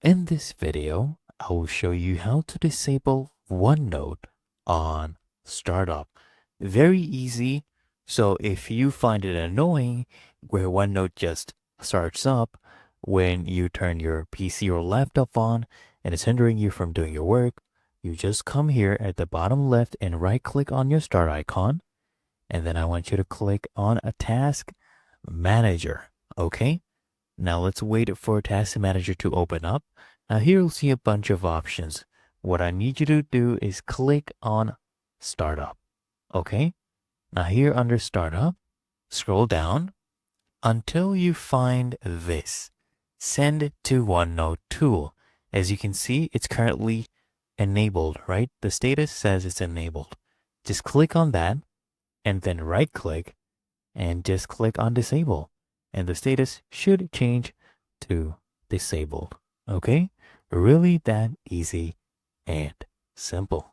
In this video, I will show you how to disable OneNote on startup. Very easy. So if you find it annoying where OneNote just starts up when you turn your PC or laptop on and it's hindering you from doing your work, you just come here at the bottom left and right click on your start icon. And then I want you to click on a task manager. Okay. Now let's wait for Task Manager to open up. Now here you'll see a bunch of options. What I need you to do is click on Startup. Okay? Now here under Startup, scroll down until you find this. Send to OneNote tool. As you can see, it's currently enabled, right? The status says it's enabled. Just click on that and then right click and just click on Disable. And the status should change to disabled. Okay? Really that easy and simple.